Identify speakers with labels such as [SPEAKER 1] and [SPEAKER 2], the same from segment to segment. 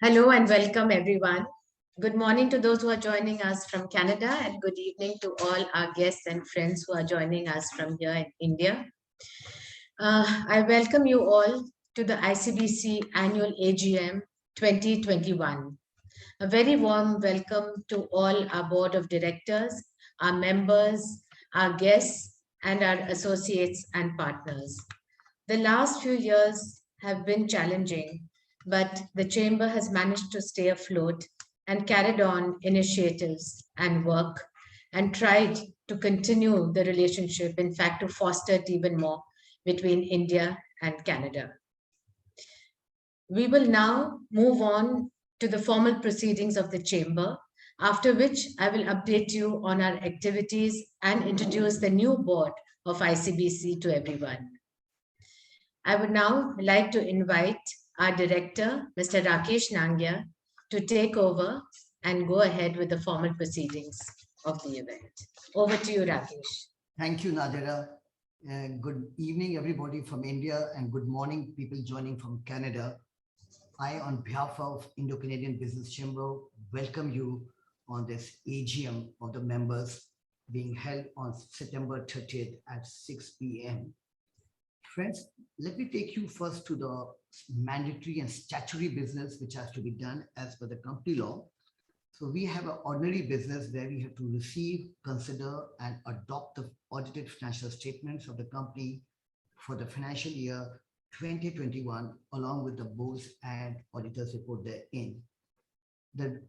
[SPEAKER 1] Hello and welcome everyone. Good morning to those who are joining us from Canada and good evening to all our guests and friends who are joining us from here in India. I welcome you all to the ICBC Annual AGM 2021. A very warm welcome to all our board of directors, our members, our guests, and our associates and partners. The last few years have been challenging, but the Chamber has managed to stay afloat and carried on initiatives and work and tried to continue the relationship, in fact, to foster it even more between India and Canada. We will now move on to the formal proceedings of the Chamber, after which I will update you on our activities and introduce the new board of ICBC to everyone. I would now like to invite our director, Mr. Rakesh Nangia, to take over and go ahead with the formal proceedings of the event. Over to you, Rakesh.
[SPEAKER 2] Thank you, Nadira. Good evening, everybody from India, and good morning, people joining from Canada. I, on behalf of Indo-Canadian Business Chamber, welcome you on this AGM of the members being held on September 30th at 6 p.m. Friends, let me take you first to the mandatory and statutory business which has to be done as per the company law. So we have an ordinary business where we have to receive, consider, and adopt the audited financial statements of the company for the financial year 2021, along with the board's and auditors report therein.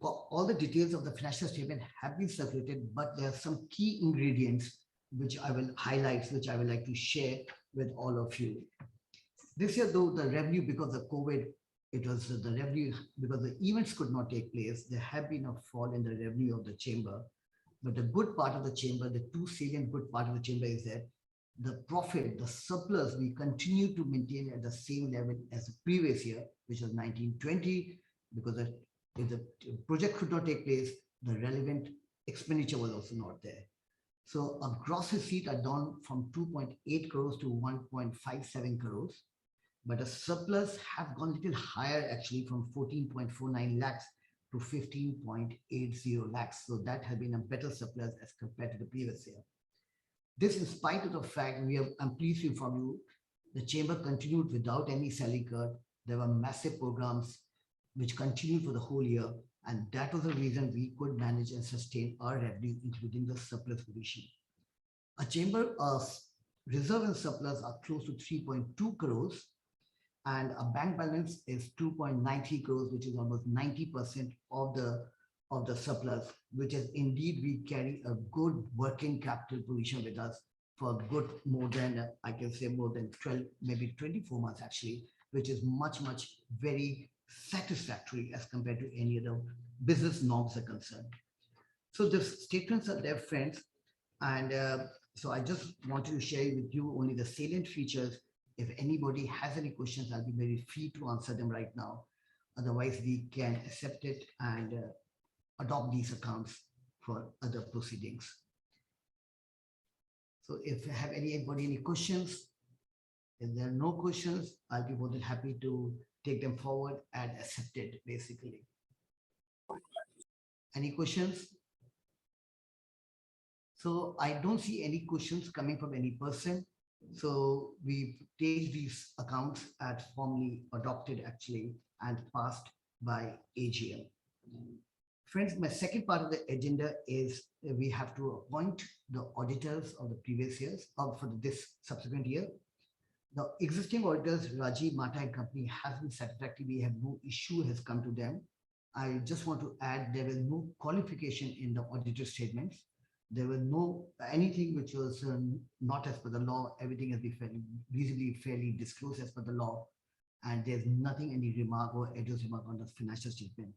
[SPEAKER 2] All the details of the financial statement have been circulated, but there are some key ingredients which I will highlight, which I would like to share with all of you. This year, though, the revenue, because of COVID, it was the revenue, because the events could not take place, there have been a fall in the revenue of the chamber. But the good part of the chamber, the two salient good part of the chamber is that the profit, the surplus, we continue to maintain at the same level as the previous year, which was 1920, because if the project could not take place, the relevant expenditure was also not there. So our gross receipts are down from 2.8 crores to 1.57 crores, but a surplus have gone a little higher actually from 14.49 lakhs to 15.80 lakhs. So that has been a better surplus as compared to the previous year. This in spite of the fact I'm pleased to inform you, the chamber continued without any salary cut. There were massive programs which continued for the whole year. And that was the reason we could manage and sustain our revenue, including the surplus position. A chamber reserve and surplus are close to 3.2 crores, and a bank balance is 2.93 crores, which is almost 90% of the surplus, which is indeed we carry a good working capital position with us for good more than, I can say more than 12, maybe 24 months actually, which is much very satisfactory as compared to any other business norms are concerned. So the statements are there, friends, and so I just wanted to share with you only the salient features. If anybody has any questions, I'll be very free to answer them right now. Otherwise, we can accept it and adopt these accounts for other proceedings. So if you have anybody any questions, if there are no questions, I'll be more than happy to take them forward and accept it, basically. Any questions? So I don't see any questions coming from any person. So we take these accounts as formally adopted actually and passed by AGM. Friends, my second part of the agenda is we have to appoint the auditors of the previous years or for this subsequent year. The existing auditors, Rajiv Mata and Company, has been satisfactory. We have no issue has come to them. I just want to add there was no qualification in the auditor statements. There was no anything which was not as per the law. Everything has been reasonably fairly disclosed as per the law, and there's nothing any remark or adverse remark on the financial statement.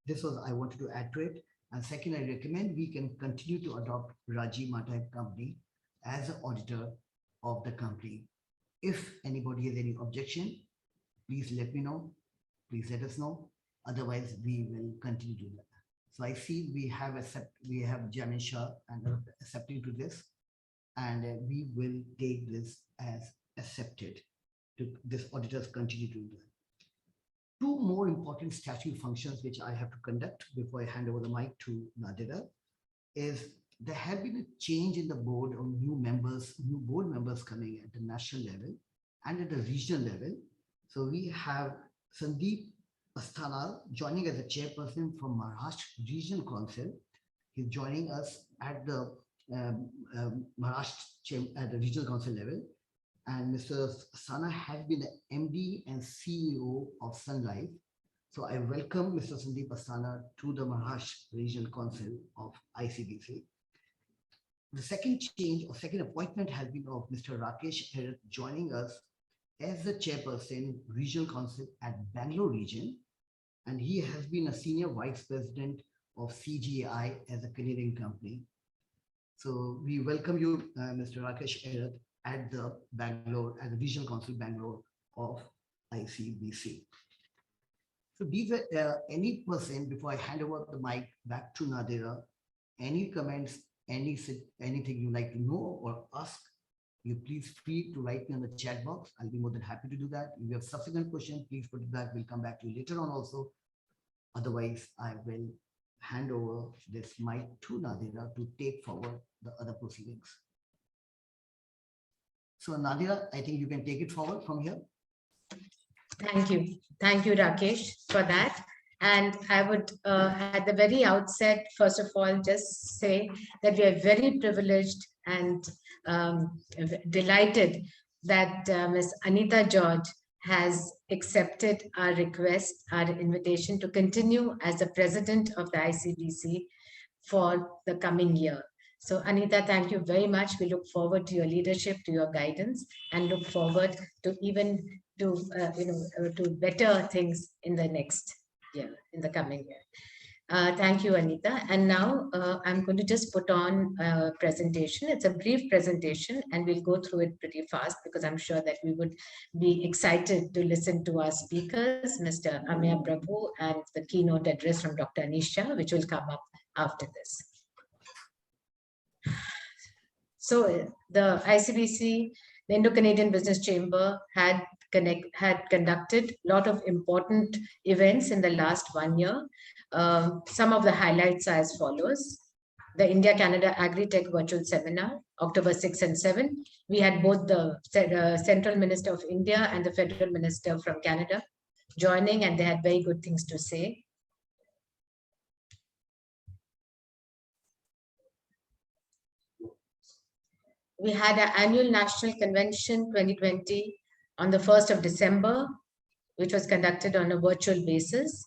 [SPEAKER 2] This was I wanted to add to it. And second, I recommend we can continue to adopt Rajiv Mata and Company as an auditor of the company. If anybody has any objection, please let me know. Please let us know. Otherwise, we will continue to do that. So I see we have Anish Shah and accepting to this, and we will take this as accepted. To this auditors continue to do that. two more important statutory functions which I have to conduct before I hand over the mic to Nadira is there have been a change in the board of new board members coming at the national level and at the regional level. So we have Sandeep Asthana joining as a chairperson from Maharashtra Regional Council. He's joining us at the Maharashtra at the regional council level. And Mr. Asthana has been the MD and CEO of Sun Life. So I welcome Mr. Sandeep Asthana to the Maharashtra Regional Council of ICBC. The second change or second appointment has been of Mr. Rakesh Herath joining us as the chairperson, Regional Council at Bangalore region. And he has been a senior vice president of CGI as a Canadian company. So we welcome you, Mr. Rakesh Herath, at the Bangalore, at the Regional Council Bangalore of ICBC. So these are any person, before I hand over the mic back to Nadira, any comments, anything you like to know or ask, you please free to write me on the chat box. I'll be more than happy to do that. If you have subsequent questions, please put it back. We'll come back to you later on also. Otherwise, I will hand over this mic to Nadira to take forward the other proceedings. So Nadira, I think you can take it forward from here.
[SPEAKER 1] Thank you. Thank you, Rakesh, for that. And I would, at the very outset, first of all, just say that we are very privileged and delighted that Ms. Anita George has accepted our request, our invitation to continue as the president of the ICBC for the coming year. So Anita, thank you very much. We look forward to your leadership, to your guidance, and look forward to even to better things in the next year, in the coming year. Thank you, Anita. And now I'm going to just put on a presentation. It's a brief presentation, and we'll go through it pretty fast because I'm sure that we would be excited to listen to our speakers, Mr. Ameya Prabhu, and the keynote address from Dr. Anish Shah, which will come up after this. So the ICBC, the Indo-Canadian Business Chamber, had conducted a lot of important events in the last 1 year. Some of the highlights are as follows. The India-Canada Agri-Tech Virtual Seminar, October 6 and 7. We had both the Central Minister of India and the Federal Minister from Canada joining, and they had very good things to say. We had an annual National Convention 2020 on the 1st of December, which was conducted on a virtual basis.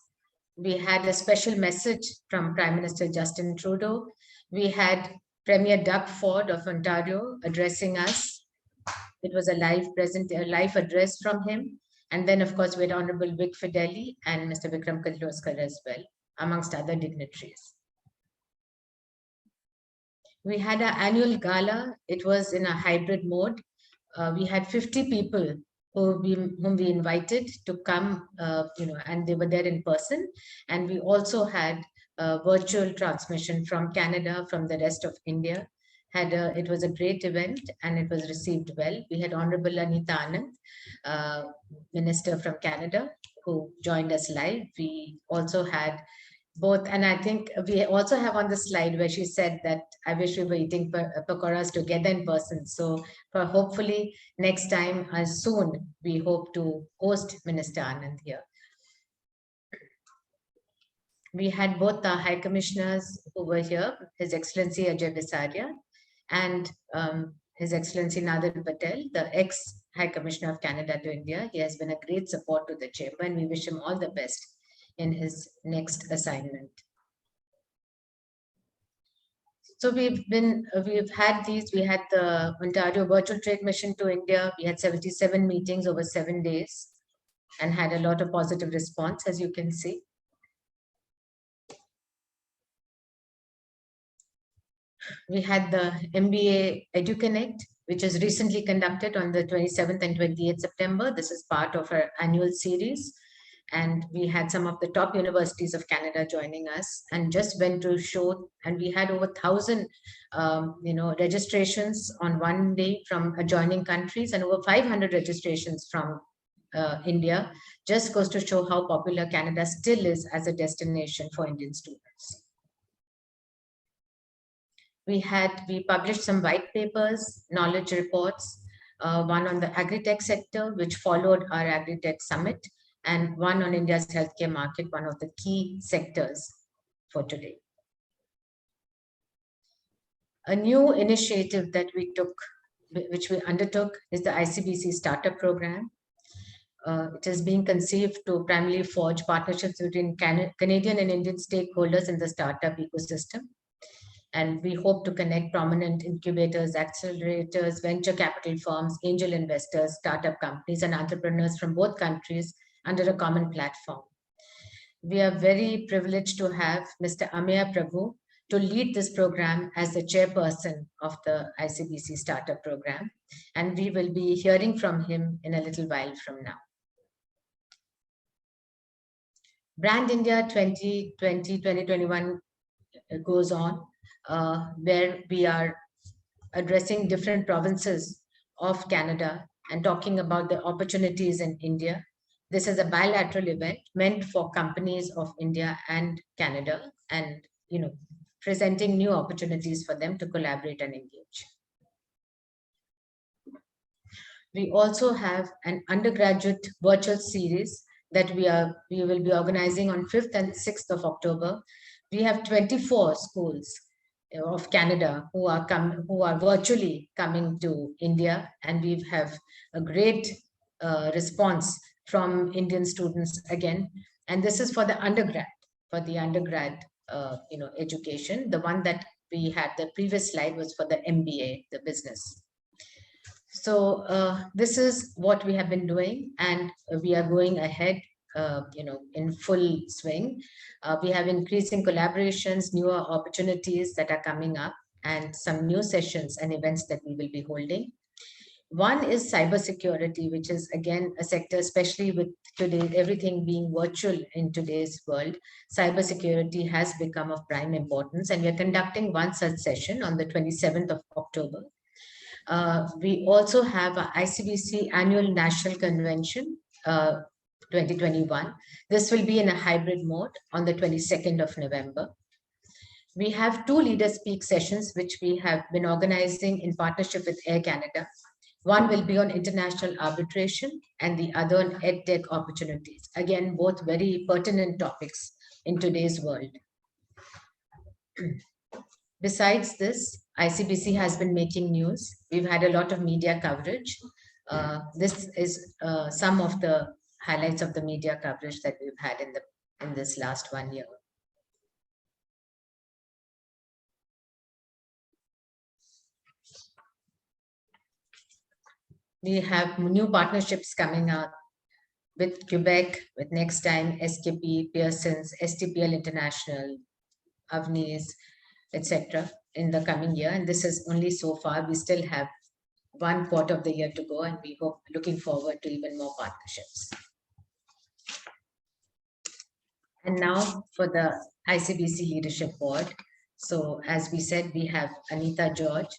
[SPEAKER 1] We had a special message from Prime Minister Justin Trudeau. We had Premier Doug Ford of Ontario addressing us. It was a live address from him. And then, of course, we had Honorable Vic Fideli and Mr. Vikram Kirloskar as well, amongst other dignitaries. We had our annual gala. It was in a hybrid mode. We had 50 people whom we invited to come, and they were there in person. And we also had a virtual transmission from Canada, from the rest of India. It was a great event and it was received well. We had Honorable Anita Anand, Minister from Canada, who joined us live. We also had both, and I think we also have on the slide where she said that I wish we were eating pakoras together in person. So for hopefully next time soon, we hope to host Minister Anand here. We had both the High Commissioners who were here, His Excellency Ajay Bisaria and His Excellency Nadir Patel, the ex-High Commissioner of Canada to India. He has been a great support to the Chamber and we wish him all the best in his next assignment. So we had the Ontario Virtual Trade Mission to India. We had 77 meetings over 7 days and had a lot of positive response, as you can see. We had the MBA EduConnect, which was recently conducted on the 27th and 28th September. This is part of our annual series. And we had some of the top universities of Canada joining us and just went to show, and we had over 1,000 registrations on one day from adjoining countries and over 500 registrations from India just goes to show how popular Canada still is as a destination for Indian students. We published some white papers, knowledge reports, one on the agri-tech sector, which followed our agri-tech summit, and one on India's healthcare market, one of the key sectors for today. A new initiative that which we undertook, is the ICBC Startup Program. It is being conceived to primarily forge partnerships between Canadian and Indian stakeholders in the startup ecosystem. And we hope to connect prominent incubators, accelerators, venture capital firms, angel investors, startup companies, and entrepreneurs from both countries under a common platform. We are very privileged to have Mr. Ameya Prabhu to lead this program as the chairperson of the ICBC Startup Program. And we will be hearing from him in a little while from now. Brand India 2020-2021 goes on, where we are addressing different provinces of Canada and talking about the opportunities in India. This is a bilateral event meant for companies of India and Canada, and presenting new opportunities for them to collaborate and engage. We also have an undergraduate virtual series that we will be organizing on 5th and 6th of October. We have 24 schools of Canada who are virtually coming to India, and we have a great response from Indian students again. And this is for the undergrad, education. The one that we had, the previous slide, was for the MBA, the business. So this is what we have been doing, and we are going ahead in full swing. We have increasing collaborations, newer opportunities that are coming up, and some new sessions and events that we will be holding. One is cybersecurity, which is again a sector, especially with today everything being virtual in today's world. Cybersecurity has become of prime importance, and we are conducting one such session on the 27th of October. We also have a ICBC Annual National Convention 2021. This will be in a hybrid mode on the 22nd of November. We have 2 Leader Speak sessions, which we have been organizing in partnership with Air Canada. One will be on international arbitration and the other on EdTech opportunities. Again, both very pertinent topics in today's world. Besides this, ICBC has been making news. We've had a lot of media coverage. This is some of the highlights of the media coverage that we've had in this last 1 year. We have new partnerships coming up with Quebec, with Next Time, SKP, Pearson's, STPL International, Avni's, etc. in the coming year. And this is only so far. We still have 1 quarter of the year to go, and we hope, looking forward to even more partnerships. And now for the ICBC Leadership Board. So as we said, we have Anita George,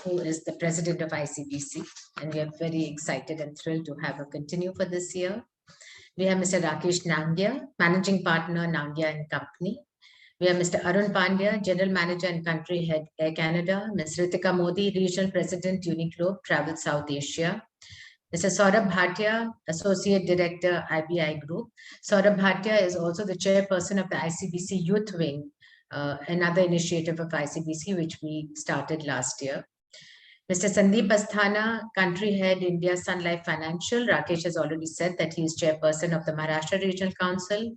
[SPEAKER 1] who is the president of ICBC, and we are very excited and thrilled to have her continue for this year. We have Mr. Rakesh Nangia, managing partner, Nangia and Company. We have Mr. Arun Pandya, general manager and country head, Air Canada. Ms. Ritika Modi, regional president, Uniqlo, Travel South Asia. Mr. Saurabh Bhatia, associate director, IBI Group. Saurabh Bhatia is also the chairperson of the ICBC Youth Wing, another initiative of ICBC, which we started last year. Mr. Sandeep Asthana, country head, India Sun Life Financial. Rakesh has already said that he is chairperson of the Maharashtra Regional Council.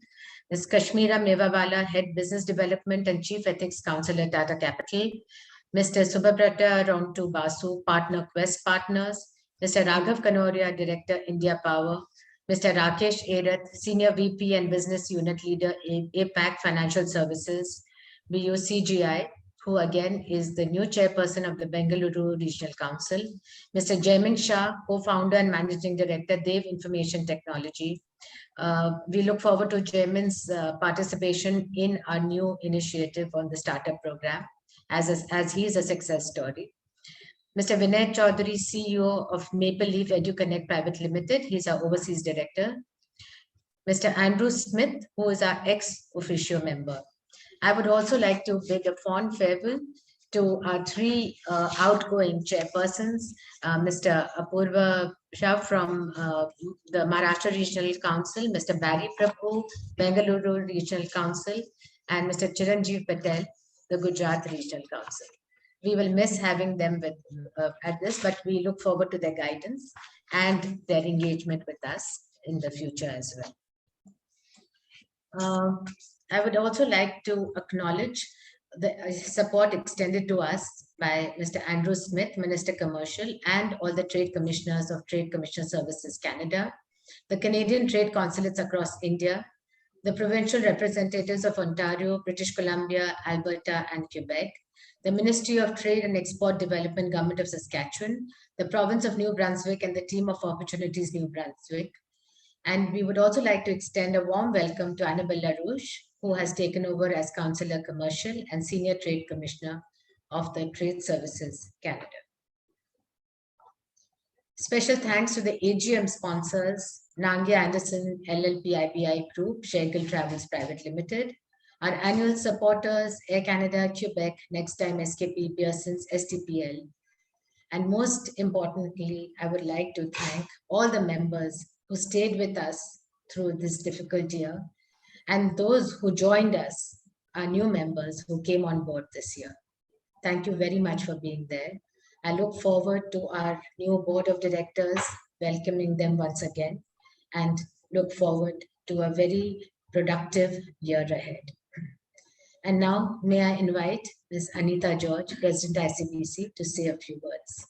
[SPEAKER 1] Ms. Kashmira Mewawala, head business development and chief ethics counsel at Tata Capital. Mr. Subhabrata Rontu Basu, partner, Quest Partners. Mr. Raghav Kanoria, director, India Power. Mr. Rakesh Erath, senior VP and business unit leader, APAC Financial Services, BUCGI, who again is the new chairperson of the Bengaluru Regional Council. Mr. Jaimin Shah, co-founder and managing director, Dev Information Technology. We look forward to Jaimin's participation in our new initiative on the startup program, as he is a success story. Mr. Vinay Chaudhary, CEO of Maple Leaf EduConnect Private Limited. He's our overseas director. Mr. Andrew Smith, who is our ex-officio member. I would also like to bid a fond farewell to our three outgoing chairpersons, Mr. Apurva Shah from the Maharashtra Regional Council, Mr. Barry Prabhu, Bengaluru Regional Council, and Mr. Chiranjeev Patel, the Gujarat Regional Council. We will miss having them with at this, but we look forward to their guidance and their engagement with us in the future as well. I would also like to acknowledge the support extended to us by Mr. Andrew Smith, Minister Commercial, and all the Trade Commissioners of Trade Commissioner Services Canada, the Canadian Trade Consulates across India, the provincial representatives of Ontario, British Columbia, Alberta, and Quebec, the Ministry of Trade and Export Development, Government of Saskatchewan, the Province of New Brunswick, and the Team of Opportunities New Brunswick. And we would also like to extend a warm welcome to Annabelle LaRouche, who has taken over as Councillor Commercial and Senior Trade Commissioner of the Trade Services Canada. Special thanks to the AGM sponsors, Nangia Anderson LLP IBI Group, Shergill Travels Private Limited, our annual supporters, Air Canada, Quebec, Next Time SKP, Pearson's, STPL. And most importantly, I would like to thank all the members who stayed with us through this difficult year, and those who joined us, our new members who came on board this year. Thank you very much for being there. I look forward to our new board of directors, welcoming them once again, and look forward to a very productive year ahead. And now, may I invite Ms. Anita George, President ICBC, to say a few words.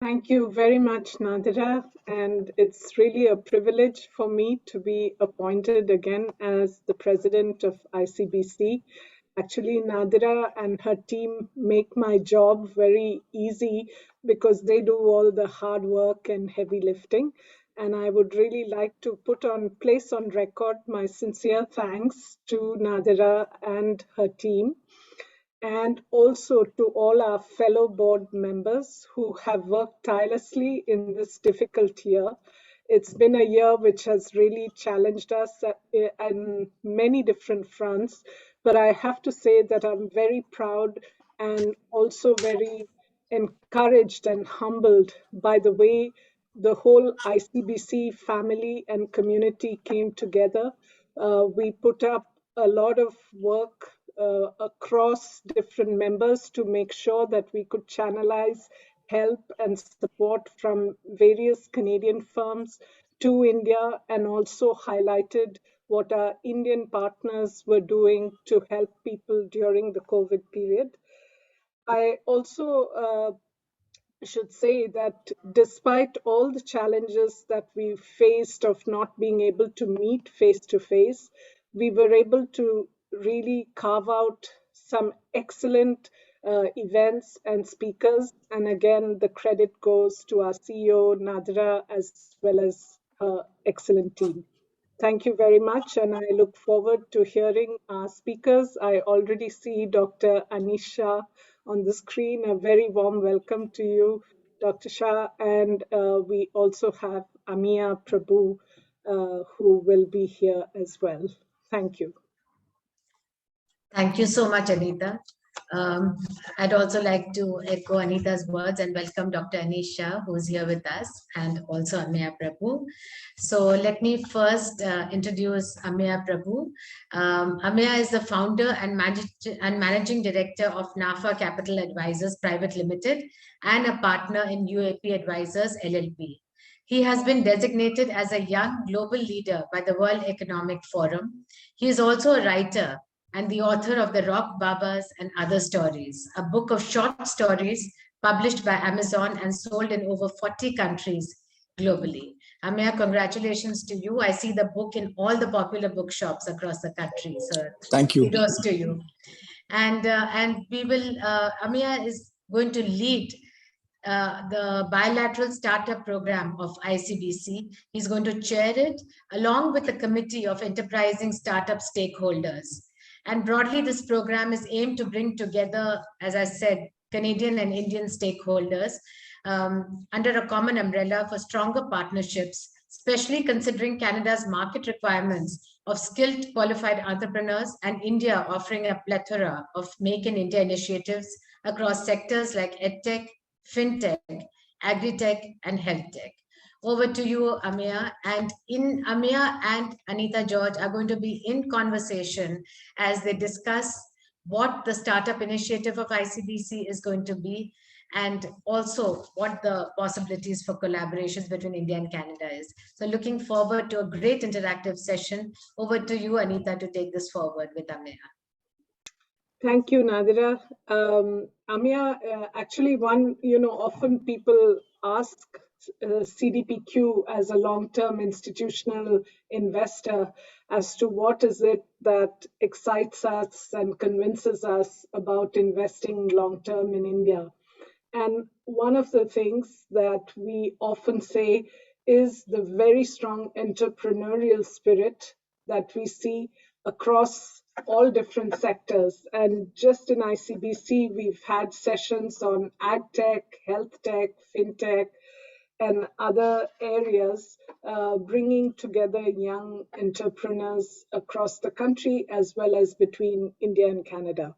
[SPEAKER 3] Thank you very much, Nadira, and it's really a privilege for me to be appointed again as the president of ICBC. Actually, Nadira and her team make my job very easy because they do all the hard work and heavy lifting. And I would really like to place on record my sincere thanks to Nadira and her team, and also to all our fellow board members who have worked tirelessly in this difficult year. It's been a year which has really challenged us on many different fronts, but I have to say that I'm very proud and also very encouraged and humbled by the way the whole ICBC family and community came together. We put up a lot of work across different members to make sure that we could channelize help and support from various Canadian firms to India, and also highlighted what our Indian partners were doing to help people during the COVID period. I also should say that despite all the challenges that we faced of not being able to meet face to face, we were able to really carve out some excellent events and speakers. And again, the credit goes to our CEO, Nadira, as well as her excellent team. Thank you very much, and I look forward to hearing our speakers. I already see Dr. Anish Shah on the screen. A very warm welcome to you, Dr. Shah. And we also have Ameya Prabhu, who will be here as well. Thank you.
[SPEAKER 1] Thank you so much, Anita. I'd also like to echo Anita's words and welcome Dr. Anish Shah, who's here with us, and also Ameya Prabhu. So let me first introduce Ameya Prabhu. Ameya is the founder and managing director of NAFA Capital Advisors Private Limited and a partner in UAP Advisors LLP. He has been designated as a young global leader by the World Economic Forum. He is also a writer and the author of The Rock Babas and Other Stories, a book of short stories published by Amazon and sold in over 40 countries globally. Ameya, congratulations to you. I see the book in all the popular bookshops across the country. So
[SPEAKER 4] thank you.
[SPEAKER 1] Kudos to you. And we will, Ameya is going to lead the bilateral startup program of ICBC. He's going to chair it along with the committee of enterprising startup stakeholders. And broadly, this program is aimed to bring together, as I said, Canadian and Indian stakeholders under a common umbrella for stronger partnerships, especially considering Canada's market requirements of skilled, qualified entrepreneurs and India offering a plethora of Make in India initiatives across sectors like EdTech, FinTech, Agritech, and Health Tech. Over to you, Ameya. And Ameya and Anita George are going to be in conversation as they discuss what the startup initiative of ICBC is going to be, and also what the possibilities for collaborations between India and Canada is. So looking forward to a great interactive session. Over to you, Anita, to take this forward with Ameya.
[SPEAKER 3] Thank you, Nadira. Ameya, actually often people ask CDPQ as a long-term institutional investor as to what is it that excites us and convinces us about investing long-term in India. And one of the things that we often say is the very strong entrepreneurial spirit that we see across all different sectors. And just in ICBC, we've had sessions on ag tech, health tech, fintech, and other areas, bringing together young entrepreneurs across the country as well as between India and Canada.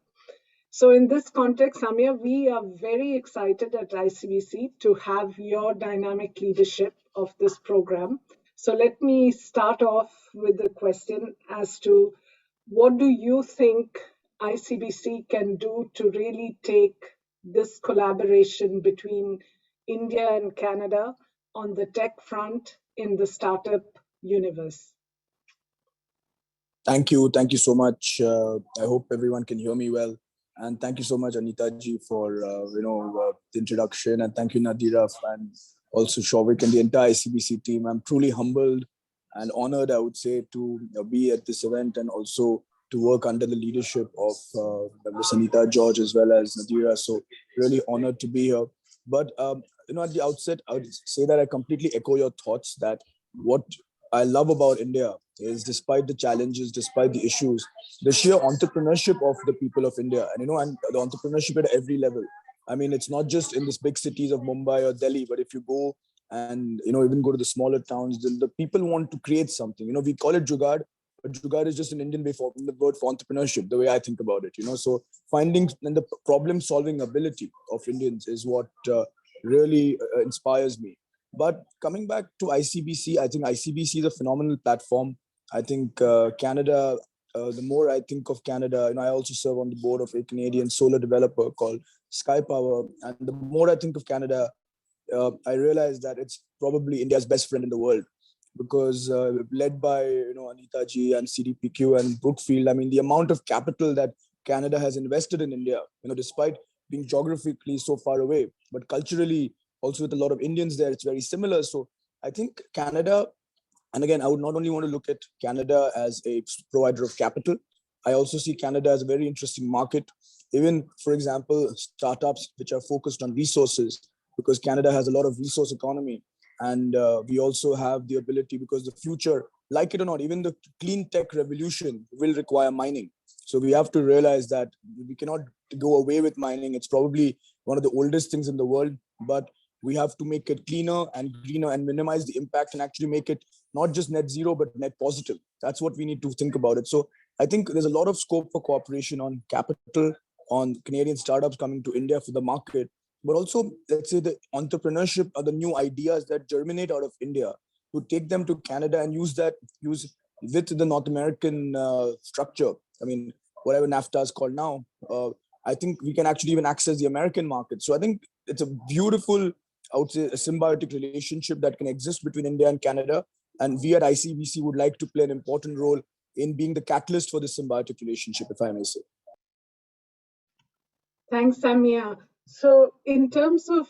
[SPEAKER 3] So in this context, Ameya, we are very excited at ICBC to have your dynamic leadership of this program. So let me start off with a question as to what do you think ICBC can do to really take this collaboration between India and Canada on the tech front in the startup universe?
[SPEAKER 4] Thank you. Thank you so much. I hope everyone can hear me well. And thank you so much, Anita ji, for the introduction. And thank you, Nadira, and also Shavik and the entire ICBC team. I'm truly humbled and honored, I would say, to be at this event and also to work under the leadership of Ms. Anita George as well as Nadira. So really honored to be here. But at the outset, I would say that I completely echo your thoughts that what I love about India is, despite the challenges, despite the issues, the sheer entrepreneurship of the people of India, and and the entrepreneurship at every level. I mean, it's not just in these big cities of Mumbai or Delhi, but if you go and even go to the smaller towns, the people want to create something. We call it Jugaad, but Jugaad is just an Indian way for the word for entrepreneurship, the way I think about it. So finding and the problem-solving ability of Indians is what really inspires me. But coming back to ICBC, I think ICBC is a phenomenal platform. I think Canada, the more I think of Canada, I also serve on the board of a Canadian solar developer called Sky Power. And the more I think of Canada, I realize that it's probably India's best friend in the world, because led by Anita ji and CDPQ and Brookfield, I mean, the amount of capital that Canada has invested in India, despite being geographically so far away, but culturally also with a lot of Indians there, it's very similar. So I think Canada, and again, I would not only want to look at Canada as a provider of capital, I also see Canada as a very interesting market. Even, for example, startups which are focused on resources, because Canada has a lot of resource economy. And we also have the ability, because the future, like it or not, even the clean tech revolution will require mining. So we have to realize that we cannot go away with mining. It's probably one of the oldest things in the world, but we have to make it cleaner and greener and minimize the impact and actually make it not just net zero, but net positive. That's what we need to think about it. So I think there's a lot of scope for cooperation on capital, on Canadian startups coming to India for the market, but also, let's say, the entrepreneurship or the new ideas that germinate out of India, to take them to Canada and use with the North American structure. I mean, whatever NAFTA is called now, I think we can actually even access the American market. So I think it's a beautiful, I would say, a symbiotic relationship that can exist between India and Canada. And we at ICBC would like to play an important role in being the catalyst for this symbiotic relationship, if I may say.
[SPEAKER 3] Thanks, Ameya. So in terms of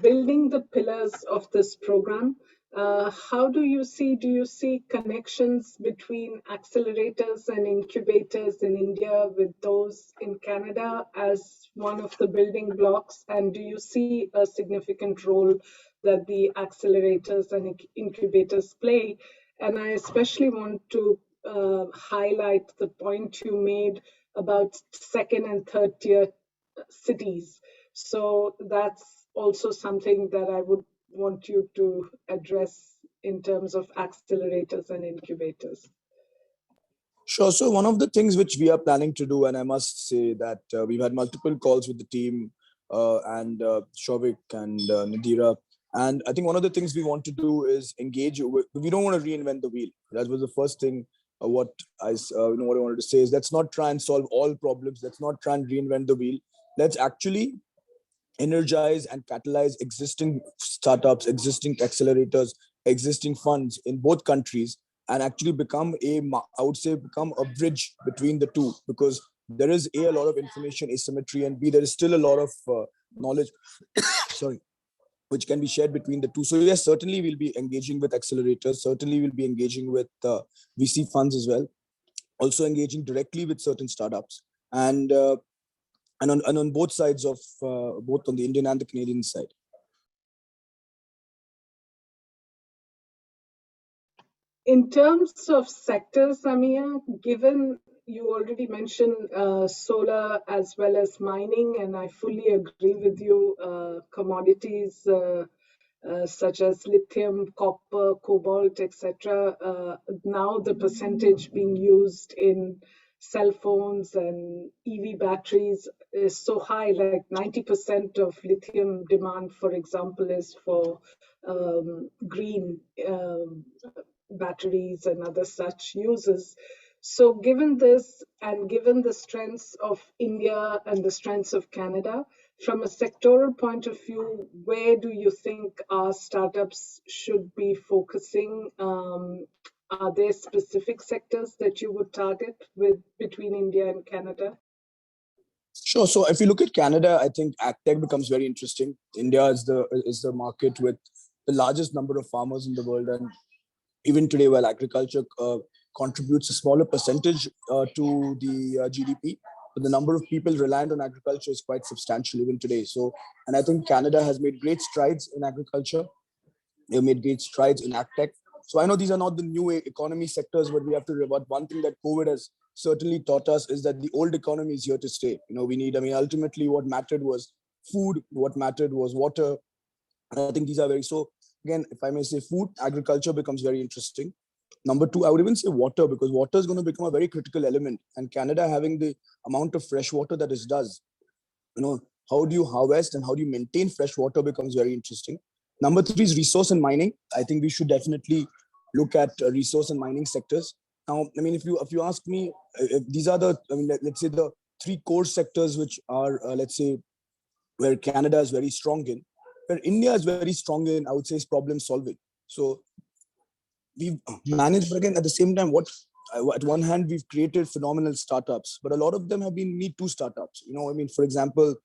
[SPEAKER 3] building the pillars of this program, how do you see connections between accelerators and incubators in India with those in Canada as one of the building blocks? And do you see a significant role that the accelerators and incubators play? And I especially want to highlight the point you made about second and third tier cities. So that's also something that I would want you to address in terms of accelerators and incubators.
[SPEAKER 4] Sure. So one of the things which we are planning to do, and I must say that we've had multiple calls with the team and Shovik and Nadira. And I think one of the things we want to do is engage. We don't want to reinvent the wheel. That was the first thing. What what I wanted to say is, let's not try and solve all problems. Let's not try and reinvent the wheel. Let's actually energize and catalyze existing startups, existing accelerators, existing funds in both countries, and actually become I would say, become a bridge between the two, because there is a lot of information asymmetry, and B, there is still a lot of knowledge, sorry, which can be shared between the two. So yes, certainly we'll be engaging with accelerators. Certainly we'll be engaging with VC funds as well. Also engaging directly with certain startups, and on both sides of both on the Indian and the Canadian side.
[SPEAKER 3] In terms of sectors, Ameya, given you already mentioned solar as well as mining, and I fully agree with you, commodities such as lithium, copper, cobalt, etc. Now the percentage being used in cell phones and EV batteries is so high, like 90% of lithium demand, for example, is for green batteries and other such uses. So given this, and given the strengths of India and the strengths of Canada, from a sectoral point of view, where do you think our startups should be focusing? Are there specific sectors that you would target between India and Canada?
[SPEAKER 4] Sure. So if you look at Canada, I think agtech becomes very interesting. India is the market with the largest number of farmers in the world, and even today, while agriculture contributes a smaller percentage to the GDP, but the number of people reliant on agriculture is quite substantial even today. So, and I think Canada has made great strides in agriculture. They've made great strides in agtech. So I know these are not the new economy sectors, but we have to revert. One thing that COVID has certainly taught us is that the old economy is here to stay. Ultimately what mattered was food, what mattered was water. And I think these are so again, if I may say, food, agriculture becomes very interesting. Number two, I would even say water, because water is going to become a very critical element. And Canada having the amount of fresh water that it does, how do you harvest and how do you maintain fresh water becomes very interesting. Number three is resource and mining. I think we should definitely look at resource and mining sectors. Now, if you ask me, if these are let's say the three core sectors which are, let's say, where Canada is very strong in, where India is very strong in, I would say, is problem solving. So we've managed, but again, at the same time, at one hand, we've created phenomenal startups, but a lot of them have been Me Too startups. For example,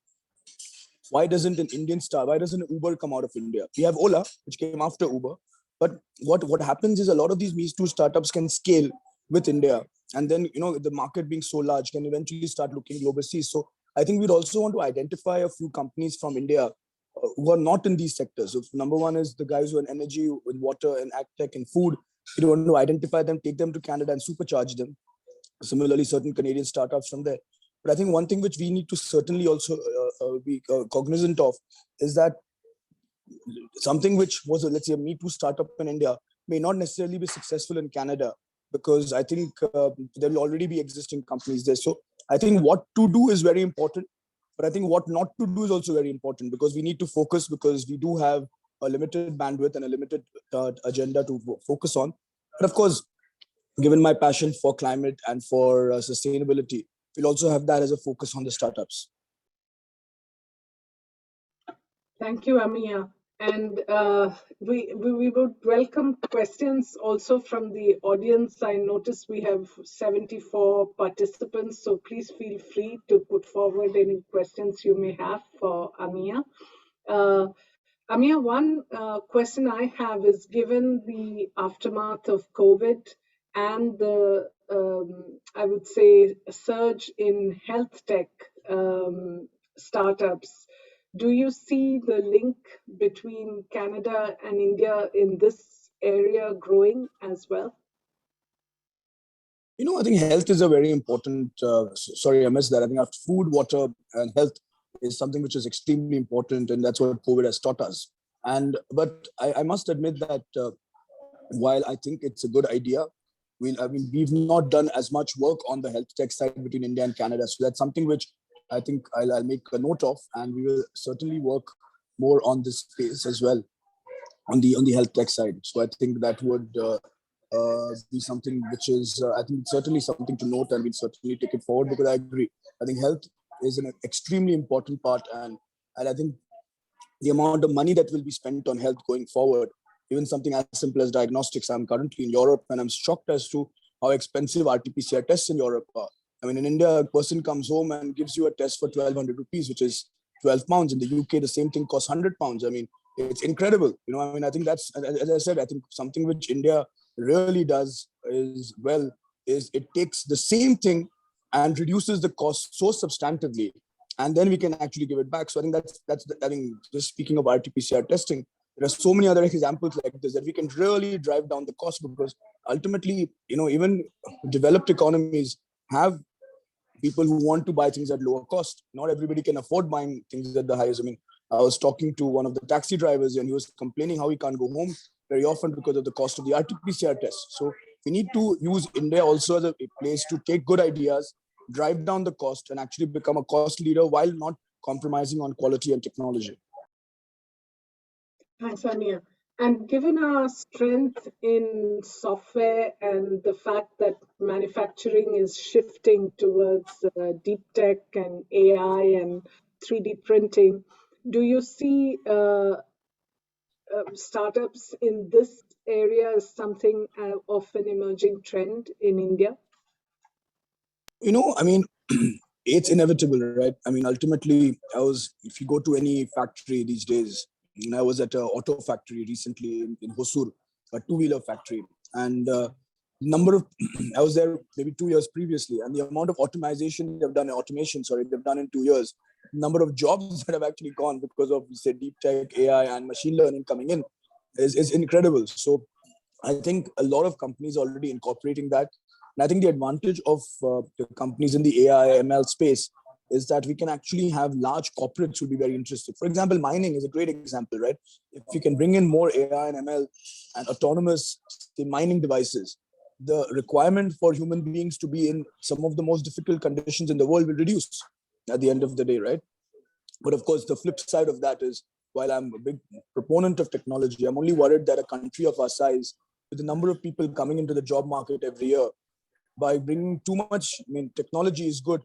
[SPEAKER 4] why doesn't Uber come out of India? We have Ola, which came after Uber. But what happens is a lot of these Me Too startups can scale with India. And then, the market being so large can eventually start looking global. So I think we'd also want to identify a few companies from India who are not in these sectors. So number one is the guys who are in energy, with water and agtech and food. We want to identify them, take them to Canada and supercharge them. Similarly, certain Canadian startups from there. But I think one thing which we need to certainly also be cognizant of is that something which was, let's say, a Me Too startup in India may not necessarily be successful in Canada, because I think there will already be existing companies there. So I think what to do is very important, but I think what not to do is also very important, because we need to focus, because we do have a limited bandwidth and a limited agenda to focus on. But of course, given my passion for climate and for sustainability, we'll also have that as a focus on the startups.
[SPEAKER 3] Thank you, Ameya. And we would welcome questions also from the audience. I notice we have 74 participants, so please feel free to put forward any questions you may have for Ameya. Ameya, one question I have is, given the aftermath of COVID and the, I would say, surge in health tech startups, do you see the link between Canada and India in this area growing as well?
[SPEAKER 4] I think health is a very important, sorry, I missed that. I think after food, water, and health, is something which is extremely important, and that's what COVID has taught us. But I must admit that while I think it's a good idea, we've not done as much work on the health tech side between India and Canada. So that's something which I think I'll make a note of, and we will certainly work more on this space as well on the health tech side. So I think that would be something which is I think certainly something to note, and we'll certainly take it forward, because I agree. I think health is an extremely important part, and I think the amount of money that will be spent on health going forward, even something as simple as diagnostics. I'm currently in Europe, and I'm shocked as to how expensive RT-PCR tests in Europe are. I mean, in India, a person comes home and gives you a test for 1,200 rupees, which is 12 pounds. In the UK, the same thing costs 100 pounds. I mean, it's incredible. I mean, I think that's, as I said, I think something which India really does is it takes the same thing and reduces the cost so substantively, and then we can actually give it back. So I think I think just speaking of RT-PCR testing, there are so many other examples like this that we can really drive down the cost, because ultimately, even developed economies have people who want to buy things at lower cost. Not everybody can afford buying things at the highest. I mean, I was talking to one of the taxi drivers, and he was complaining how he can't go home very often because of the cost of the RT-PCR test. So we need to use India also as a place to take good ideas, drive down the cost, and actually become a cost leader while not compromising on quality and technology.
[SPEAKER 3] Thanks, Ameya. And given our strength in software and the fact that manufacturing is shifting towards deep tech and AI and 3D printing, do you see startups in this area as something of an emerging trend in India?
[SPEAKER 4] I mean, it's inevitable, right? I mean, ultimately, if you go to any factory these days, I was at an auto factory recently in Hosur, a two-wheeler factory. And I was there maybe 2 years previously, and the amount of automation they've done in 2 years, number of jobs that have actually gone because of, say, deep tech, AI, and machine learning coming in is incredible. So I think a lot of companies are already incorporating that. And I think the advantage of the companies in the AI, ML space is that we can actually have large corporates who will be very interested. For example, mining is a great example, right? If we can bring in more AI and ML and autonomous mining devices, the requirement for human beings to be in some of the most difficult conditions in the world will reduce at the end of the day, right? But of course, the flip side of that is, while I'm a big proponent of technology, I'm only worried that a country of our size, with the number of people coming into the job market every year, by bringing too much, I mean, technology is good,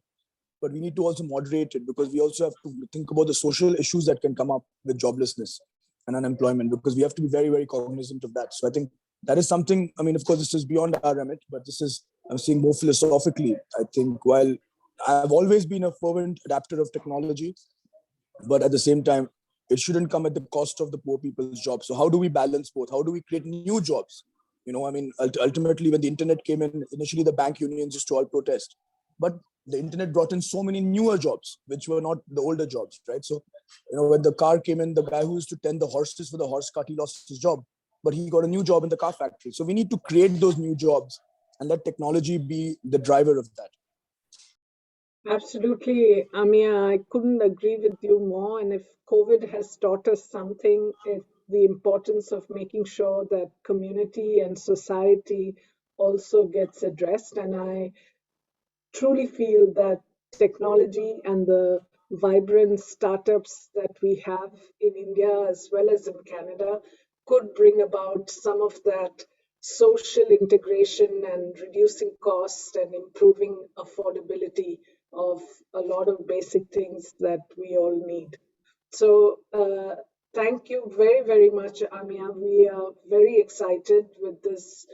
[SPEAKER 4] but we need to also moderate it, because we also have to think about the social issues that can come up with joblessness and unemployment, because we have to be very, very cognizant of that. So I think that is something, I mean, of course, this is beyond our remit, but I'm seeing more philosophically. I think while I've always been a fervent adapter of technology, but at the same time, it shouldn't come at the cost of the poor people's jobs. So how do we balance both? How do we create new jobs? I mean, ultimately, when the internet came in, initially the bank unions used to all protest, but the internet brought in so many newer jobs, which were not the older jobs, right? So, when the car came in, the guy who used to tend the horses for the horse cart, he lost his job, but he got a new job in the car factory. So we need to create those new jobs and let technology be the driver of that.
[SPEAKER 3] Absolutely, Ameya. I couldn't agree with you more. And if COVID has taught us something, it's the importance of making sure that community and society also gets addressed. And I truly feel that technology and the vibrant startups that we have in India as well as in Canada could bring about some of that social integration and reducing costs and improving affordability of a lot of basic things that we all need. So, thank you very, very much, Ameya. We are very excited with this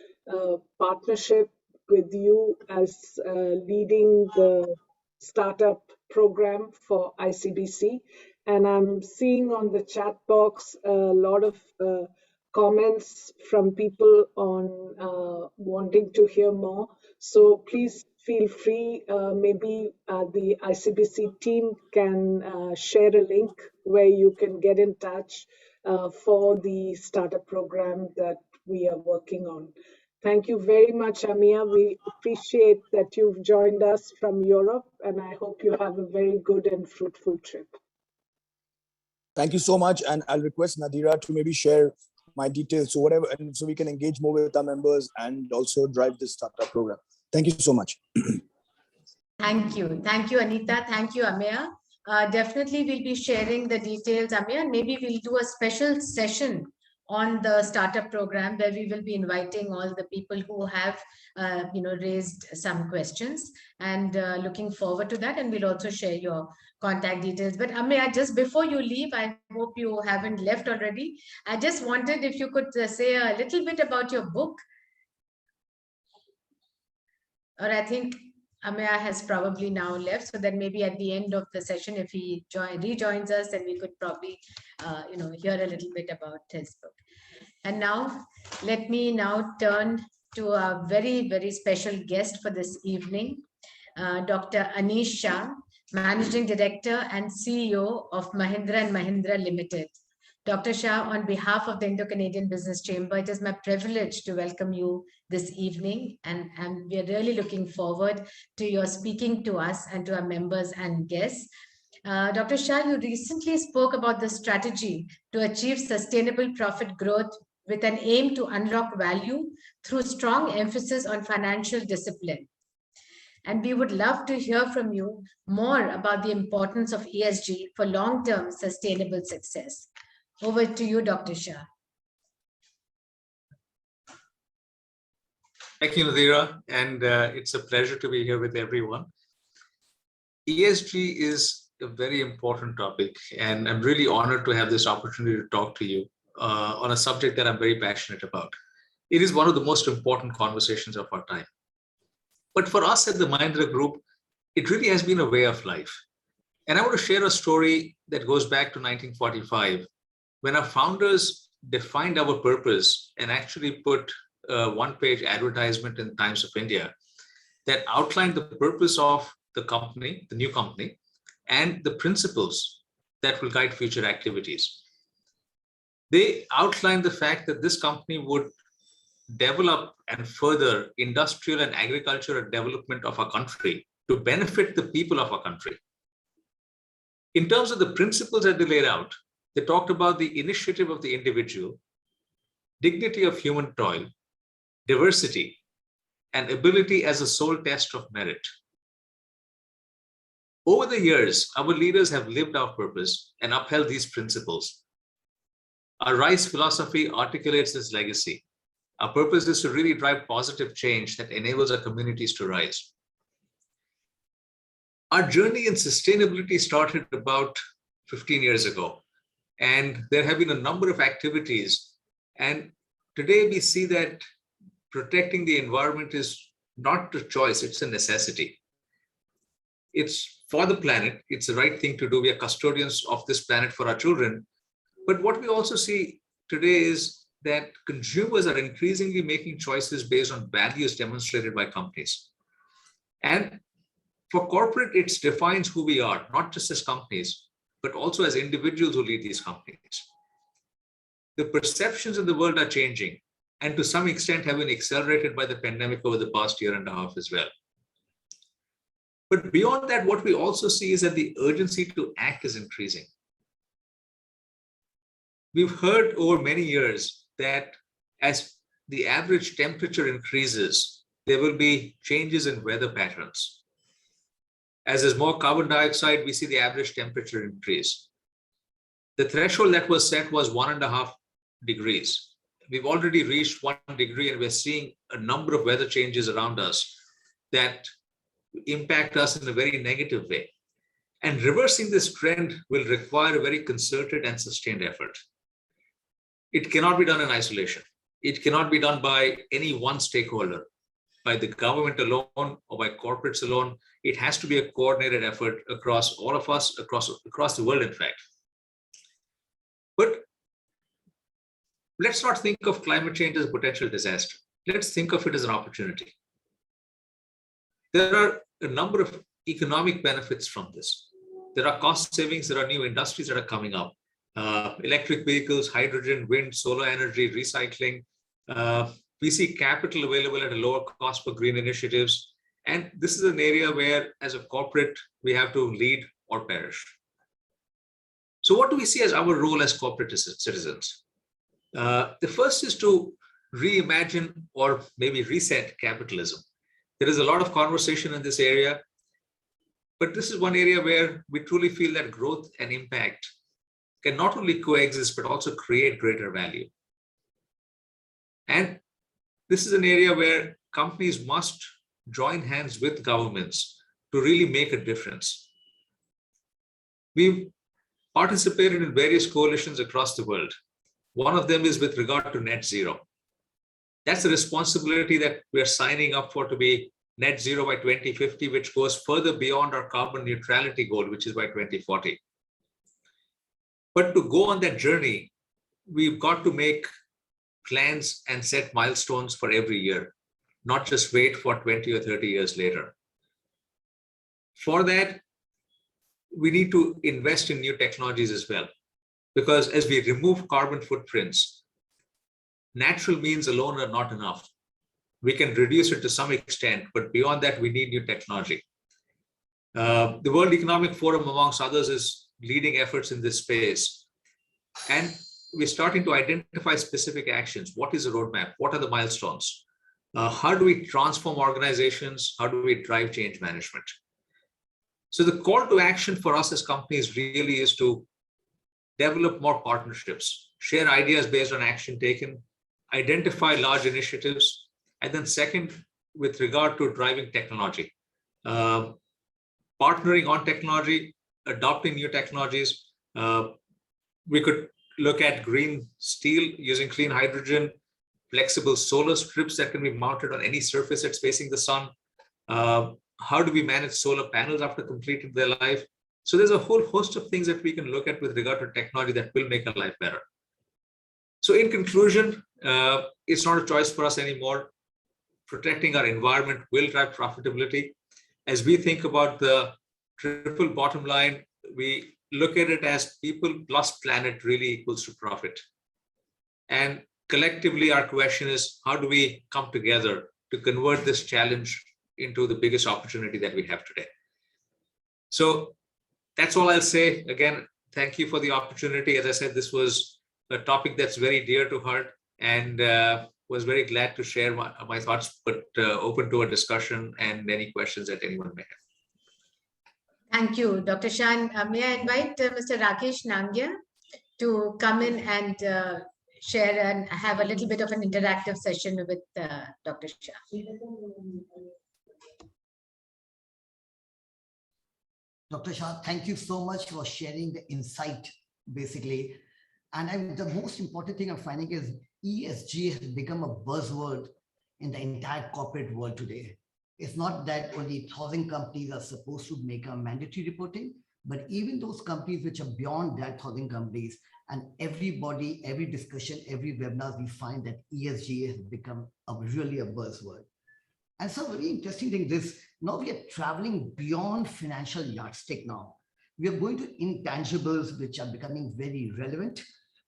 [SPEAKER 3] partnership with you as leading the startup program for ICBC. And I'm seeing on the chat box a lot of comments from people on wanting to hear more. So please feel free. Maybe the ICBC team can share a link where you can get in touch for the startup program that we are working on. Thank you very much, Ameya. We appreciate that you've joined us from Europe, and I hope you have a very good and fruitful trip.
[SPEAKER 4] Thank you so much. And I'll request Nadira to maybe share my details. So whatever, and so we can engage more with our members and also drive this startup program. Thank you so much.
[SPEAKER 1] Thank you. Thank you, Anita. Thank you, Ameya. Definitely, we'll be sharing the details, Ameya, and maybe we'll do a special session on the startup program where we will be inviting all the people who have, raised some questions, and looking forward to that. And we'll also share your contact details. But Ameya, just before you leave, I hope you haven't left already. I just wanted if you could say a little bit about your book. Or I think Ameya has probably now left, so that maybe at the end of the session, if he rejoins us, then we could probably, hear a little bit about his book. And now, let me now turn to a very, very special guest for this evening, Dr. Anish Shah, Managing Director and CEO of Mahindra & Mahindra Limited. Dr. Shah, on behalf of the Indo-Canadian Business Chamber, it is my privilege to welcome you this evening, and we are really looking forward to your speaking to us and to our members and guests. Dr. Shah, you recently spoke about the strategy to achieve sustainable profit growth with an aim to unlock value through strong emphasis on financial discipline. And we would love to hear from you more about the importance of ESG for long-term sustainable success. Over to you, Dr. Shah.
[SPEAKER 5] Thank you, Nadira, and it's a pleasure to be here with everyone. ESG is a very important topic, and I'm really honored to have this opportunity to talk to you on a subject that I'm very passionate about. It is one of the most important conversations of our time. But for us at the Mahindra Group, it really has been a way of life. And I want to share a story that goes back to 1945, when our founders defined our purpose and actually put a one-page advertisement in Times of India that outlined the purpose of the company, the new company, and the principles that will guide future activities. They outlined the fact that this company would develop and further industrial and agricultural development of our country to benefit the people of our country. In terms of the principles that they laid out, they talked about the initiative of the individual, dignity of human toil, diversity, and ability as a sole test of merit. Over the years, our leaders have lived our purpose and upheld these principles. Our RISE philosophy articulates this legacy. Our purpose is to really drive positive change that enables our communities to rise. Our journey in sustainability started about 15 years ago. And there have been a number of activities. And today we see that protecting the environment is not a choice, it's a necessity. It's for the planet, it's the right thing to do. We are custodians of this planet for our children. But what we also see today is that consumers are increasingly making choices based on values demonstrated by companies. And for corporate, it defines who we are, not just as companies, but also as individuals who lead these companies. The perceptions in the world are changing, and to some extent have been accelerated by the pandemic over the past year and a half as well. But beyond that, what we also see is that the urgency to act is increasing. We've heard over many years that as the average temperature increases, there will be changes in weather patterns. As there's more carbon dioxide, we see the average temperature increase. The threshold that was set was 1.5 degrees. We've already reached 1 degree, and we're seeing a number of weather changes around us that impact us in a very negative way. And reversing this trend will require a very concerted and sustained effort. It cannot be done in isolation. It cannot be done by any one stakeholder, by the government alone or by corporates alone. It has to be a coordinated effort across all of us, across the world, in fact. But let's not think of climate change as a potential disaster. Let's think of it as an opportunity. There are a number of economic benefits from this. There are cost savings, there are new industries that are coming up. Electric vehicles, hydrogen, wind, solar energy, recycling. We see capital available at a lower cost for green initiatives. And this is an area where, as a corporate, we have to lead or perish. So what do we see as our role as corporate citizens? The first is to reimagine or maybe reset capitalism. There is a lot of conversation in this area, but this is one area where we truly feel that growth and impact can not only coexist, but also create greater value. And this is an area where companies must join hands with governments to really make a difference. We've participated in various coalitions across the world. One of them is with regard to net zero. That's a responsibility that we are signing up for, to be net zero by 2050, which goes further beyond our carbon neutrality goal, which is by 2040. But to go on that journey, we've got to make plans and set milestones for every year, not just wait for 20 or 30 years later. For that, we need to invest in new technologies as well, because as we remove carbon footprints, natural means alone are not enough. We can reduce it to some extent, but beyond that, we need new technology. The World Economic Forum, amongst others, is leading efforts in this space. And we're starting to identify specific actions. What is the roadmap? What are the milestones? How do we transform organizations? How do we drive change management? So the call to action for us as companies really is to develop more partnerships, share ideas based on action taken, identify large initiatives, and then second, with regard to driving technology, partnering on technology, adopting new technologies. We could look at green steel using clean hydrogen, flexible solar strips that can be mounted on any surface that's facing the sun. How do we manage solar panels after completing their life? So there's a whole host of things that we can look at with regard to technology that will make our life better. So in conclusion, it's not a choice for us anymore. Protecting our environment will drive profitability. As we think about the triple bottom line, we look at it as people plus planet really equals to profit. And collectively, our question is, how do we come together to convert this challenge into the biggest opportunity that we have today? So that's all I'll say. Again, thank you for the opportunity. As I said, this was a topic that's very dear to heart, and was very glad to share my thoughts, but open to a discussion and any questions that anyone may have.
[SPEAKER 1] Thank you, Dr. Shah. May I invite Mr. Rakesh Nangia to come in and share and have a little bit of an interactive session with Dr. Shah.
[SPEAKER 2] Dr. Shah, thank you so much for sharing the insight, basically. And the most important thing I'm finding is ESG has become a buzzword in the entire corporate world today. It's not that only 1,000 companies are supposed to make a mandatory reporting, but even those companies which are beyond that 1,000 companies, and everybody, every discussion, every webinar, we find that ESG has become really a buzzword. And so very interesting thing is, now we are traveling beyond financial yardstick now. We are going to intangibles which are becoming very relevant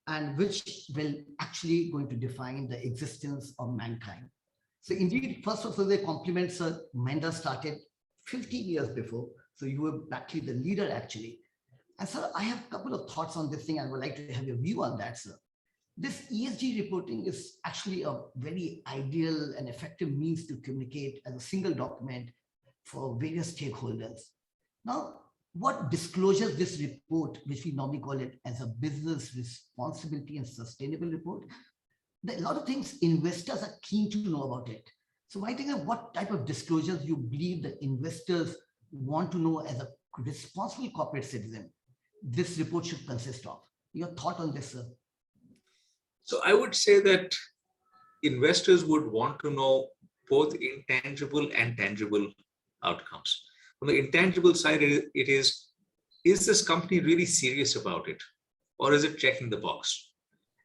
[SPEAKER 2] and which will actually going to define the existence of mankind. So indeed, first of all, the compliments, Mahindra started 15 years before. So you were actually the leader actually. And so I have a couple of thoughts on this thing. I would like to have your view on that, sir. This ESG reporting is actually a very ideal and effective means to communicate as a single document for various stakeholders. Now, what disclosures this report, which we normally call it as a business responsibility and sustainable report, a lot of things investors are keen to know about it. So I think what type of disclosures you believe that investors want to know as a responsible corporate citizen this report should consist of? Your thought on this, sir?
[SPEAKER 5] So I would say that investors would want to know both intangible and tangible outcomes. On the intangible side, it is this company really serious about it, or is it checking the box?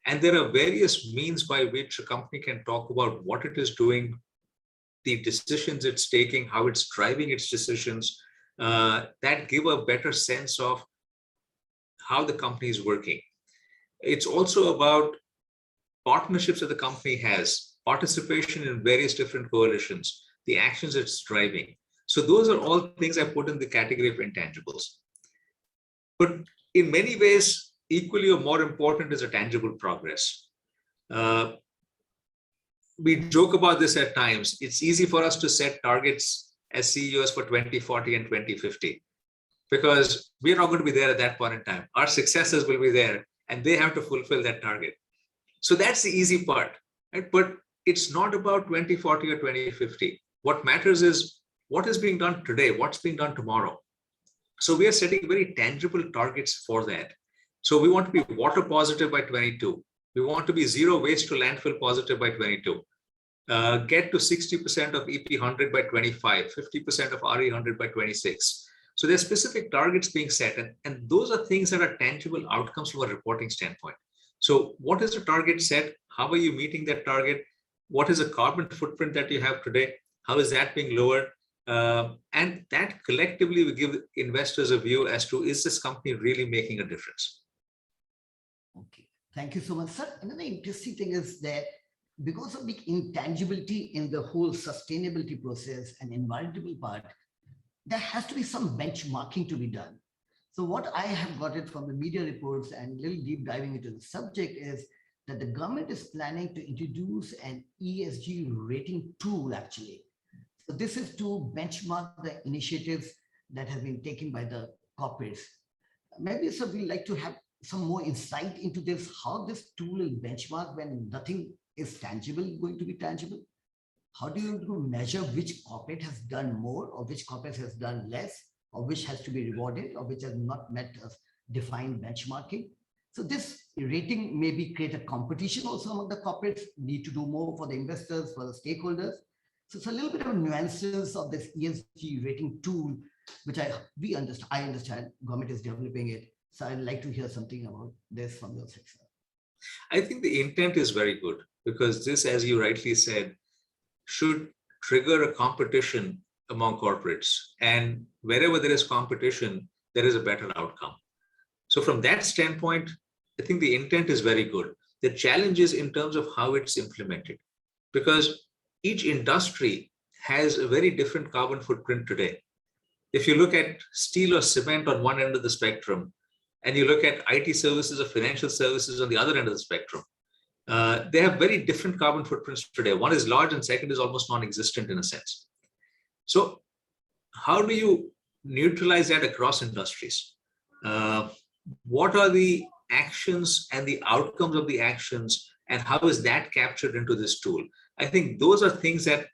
[SPEAKER 5] And there are various means by which a company can talk about what it is doing, the decisions it's taking, how it's driving its decisions, that give a better sense of how the company is working. It's also about partnerships that the company has, participation in various different coalitions, the actions it's driving. So those are all things I put in the category of intangibles. But in many ways, equally or more important is a tangible progress. We joke about this at times. It's easy for us to set targets as CEOs for 2040 and 2050, because we're not going to be there at that point in time. Our successors will be there and they have to fulfill that target. So that's the easy part, right? But it's not about 2040 or 2050. What matters is what is being done today, what's being done tomorrow. So we are setting very tangible targets for that. So we want to be water positive by 22. We want to be zero waste to landfill positive by 22. Get to 60% of EP 100 by 25, 50% of RE 100 by 26. So there's specific targets being set, and those are things that are tangible outcomes from a reporting standpoint. So what is the target set? How are you meeting that target? What is the carbon footprint that you have today? How is that being lowered? And that collectively will give investors a view as to, is this company really making a difference?
[SPEAKER 2] Okay, thank you so much, sir. Another interesting thing is that because of the intangibility in the whole sustainability process and environmental part, there has to be some benchmarking to be done. So what I have got it from the media reports and a little deep diving into the subject is that the government is planning to introduce an ESG rating tool actually. So this is to benchmark the initiatives that have been taken by the corporates. Maybe so we'd like to have some more insight into this, how this tool will benchmark when nothing is tangible going to be tangible. How do you measure which corporate has done more or which corporate has done less or which has to be rewarded or which has not met a defined benchmarking? So this rating maybe create a competition also among the corporates, need to do more for the investors, for the stakeholders. So it's a little bit of nuances of this ESG rating tool, which I understand government is developing it. So I'd like to hear something about this from your side.
[SPEAKER 5] I think the intent is very good, because this, as you rightly said, should trigger a competition among corporates. And wherever there is competition, there is a better outcome. So from that standpoint, I think the intent is very good. The challenge is in terms of how it's implemented, because each industry has a very different carbon footprint today. If you look at steel or cement on one end of the spectrum, and you look at IT services or financial services on the other end of the spectrum, they have very different carbon footprints today. One is large and second is almost non-existent in a sense. So how do you neutralize that across industries? What are the actions and the outcomes of the actions, and how is that captured into this tool? I think those are things that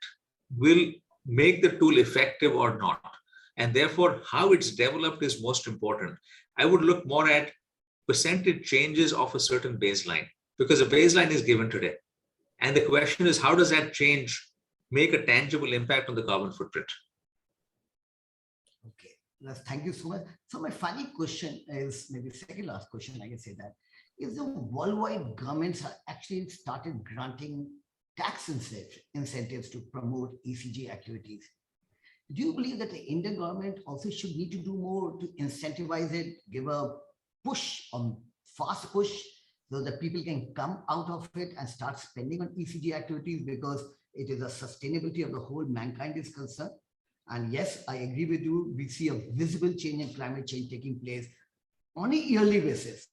[SPEAKER 5] will make the tool effective or not. And therefore, how it's developed is most important. I would look more at percentage changes of a certain baseline, because a baseline is given today. And the question is, how does that change make a tangible impact on the carbon footprint?
[SPEAKER 2] Okay, thank you so much. So my final question is, maybe second last question, I can say that, is the worldwide governments have actually started granting tax incentives to promote ECG activities. Do you believe that the Indian government also should need to do more to incentivize it, give a push, fast push, so that people can come out of it and start spending on ECG activities, because it is a sustainability of the whole mankind is concerned? And yes, I agree with you. We see a visible change in climate change taking place on a yearly basis.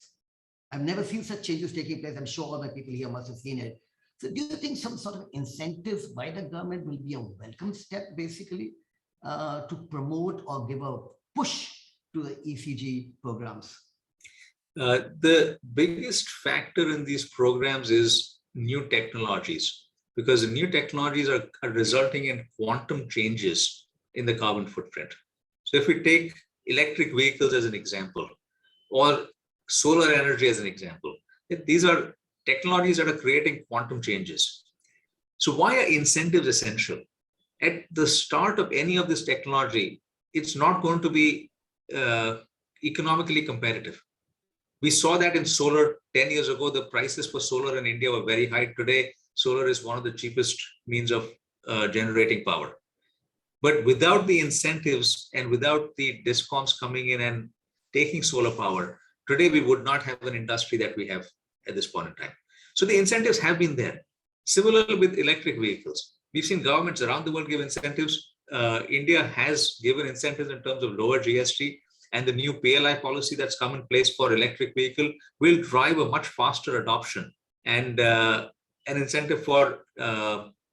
[SPEAKER 2] I've never seen such changes taking place. I'm sure all the people here must have seen it. So do you think some sort of incentives by the government will be a welcome step, basically, to promote or give a push to the ECG programs?
[SPEAKER 5] The biggest factor in these programs is new technologies, because the new technologies are resulting in quantum changes in the carbon footprint. So if we take electric vehicles as an example, or solar energy as an example, these are technologies that are creating quantum changes. So why are incentives essential? At the start of any of this technology, it's not going to be economically competitive. We saw that in solar 10 years ago. The prices for solar in India were very high. Today, solar is one of the cheapest means of generating power. But without the incentives and without the discoms coming in and taking solar power, today we would not have an industry that we have at this point in time. So the incentives have been there. Similarly with electric vehicles, we've seen governments around the world give incentives. India has given incentives in terms of lower GST. and the new PLI policy that's come in place for electric vehicle will drive a much faster adoption and an incentive for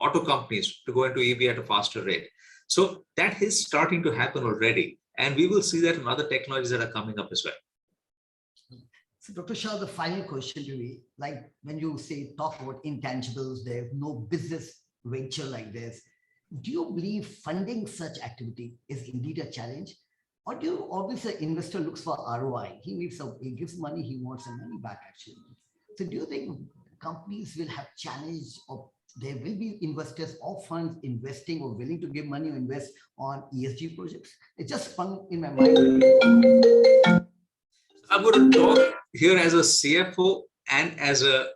[SPEAKER 5] auto companies to go into EV at a faster rate. So that is starting to happen already. And we will see that in other technologies that are coming up as well.
[SPEAKER 2] So Dr. Shah, the final question to me, like when you say talk about intangibles, there's no business venture like this. Do you believe funding such activity is indeed a challenge? Or do you always an investor looks for ROI? He gives money, he wants some money back actually. So do you think companies will have challenge, or there will be investors or funds investing or willing to give money or invest on ESG projects? It just spun in my mind.
[SPEAKER 5] I'm going to talk here as a CFO and as a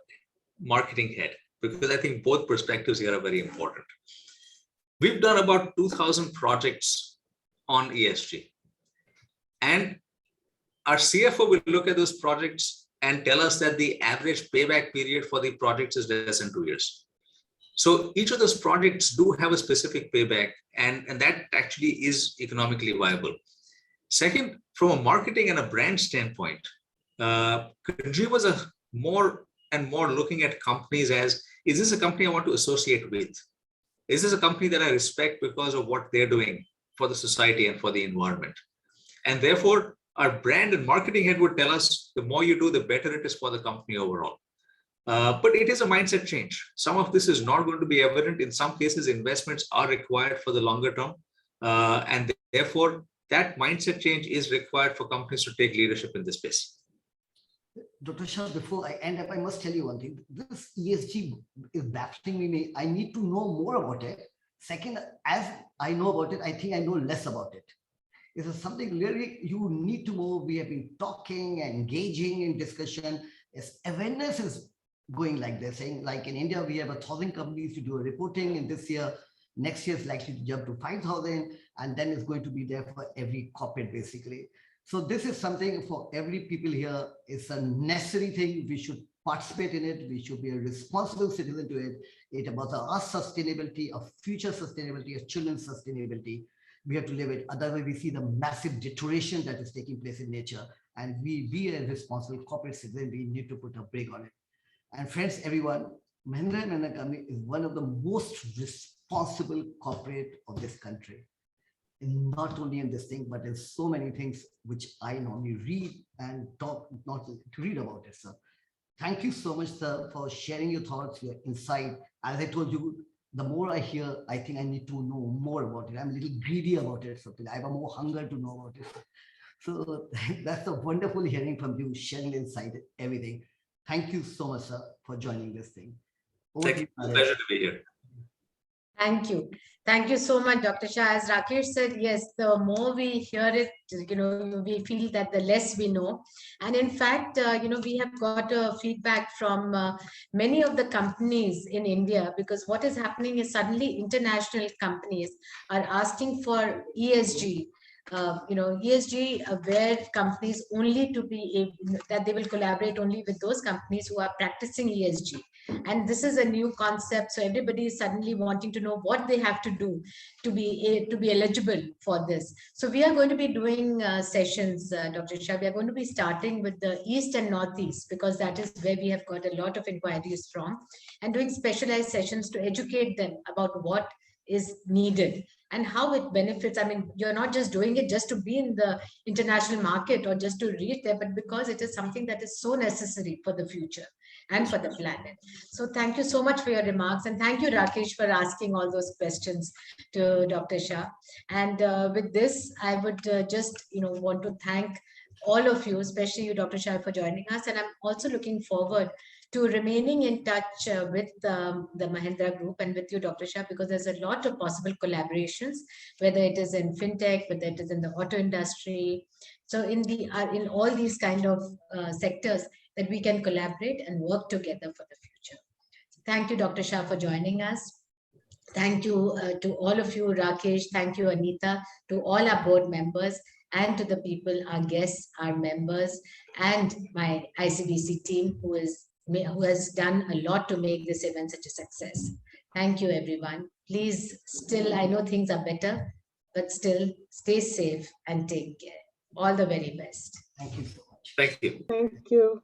[SPEAKER 5] marketing head, because I think both perspectives here are very important. We've done about 2,000 projects on ESG. And our CFO will look at those projects and tell us that the average payback period for the projects is less than 2 years. So each of those projects do have a specific payback, and that actually is economically viable. Second, from a marketing and a brand standpoint, consumers are more and more looking at companies as, is this a company I want to associate with? Is this a company that I respect because of what they're doing for the society and for the environment? And therefore, our brand and marketing head would tell us, the more you do, the better it is for the company overall. But it is a mindset change. Some of this is not going to be evident. In some cases, investments are required for the longer term. And therefore, that mindset change is required for companies to take leadership in this space.
[SPEAKER 2] Dr. Shah, before I end up, I must tell you one thing. This ESG is baffling me. I need to know more about it. Second, as I know about it, I think I know less about it. Is it something really you need to know? We have been talking and engaging in discussion. As awareness is going like they're saying, like in India, we have 1,000 companies to do a reporting, and this year, next year is likely to jump to 5,000, and then it's going to be there for every corporate basically. So this is something for every people here. It's a necessary thing. We should participate in it. We should be a responsible citizen to it. It's about our sustainability, our future sustainability, our children's sustainability. We have to live it. Otherwise, we see the massive deterioration that is taking place in nature. And we be a responsible corporate citizen. We need to put a brake on it. And friends, everyone, Mahindra & Mahindra company is one of the most responsible corporate of this country. And not only in this thing, but in so many things which I normally read and talk, not to read about it, sir. Thank you so much, sir, for sharing your thoughts, your insight. As I told you, the more I hear, I think I need to know more about it. I'm a little greedy about it. So I have a more hunger to know about it. So that's a wonderful hearing from you, sharing insight, everything. Thank you so much, sir, for joining this thing.
[SPEAKER 5] Thank you. Pleasure to be here.
[SPEAKER 1] Thank you. Thank you so much, Dr. Shah. As Rakesh said, yes, the more we hear it, we feel that the less we know. And in fact, we have got a feedback from many of the companies in India, because what is happening is suddenly international companies are asking for ESG. ESG aware companies only to be that they will collaborate only with those companies who are practicing ESG. And this is a new concept. So everybody is suddenly wanting to know what they have to do to be eligible for this. So we are going to be doing sessions, Dr. Shah. We are going to be starting with the East and Northeast, because that is where we have got a lot of inquiries from, and doing specialized sessions to educate them about what is needed and how it benefits. I mean, you're not just doing it just to be in the international market or just to reach there, but because it is something that is so necessary for the future and for the planet. So thank you so much for your remarks. And thank you, Rakesh, for asking all those questions to Dr. Shah. And with this, I would just, want to thank all of you, especially you, Dr. Shah, for joining us. And I'm also looking forward to remaining in touch with the Mahindra Group and with you, Dr. Shah, because there's a lot of possible collaborations, whether it is in fintech, whether it is in the auto industry. So in all these kind of sectors that we can collaborate and work together for the future. Thank you, Dr. Shah, for joining us. Thank you to all of you, Rakesh. Thank you, Anita, to all our board members, and to the people, our guests, our members, and my ICBC team who has done a lot to make this event such a success. Thank you, everyone. Please, still, I know things are better, but still stay safe and take care. All the very best.
[SPEAKER 2] Thank you so much.
[SPEAKER 5] Thank you.
[SPEAKER 3] Thank you.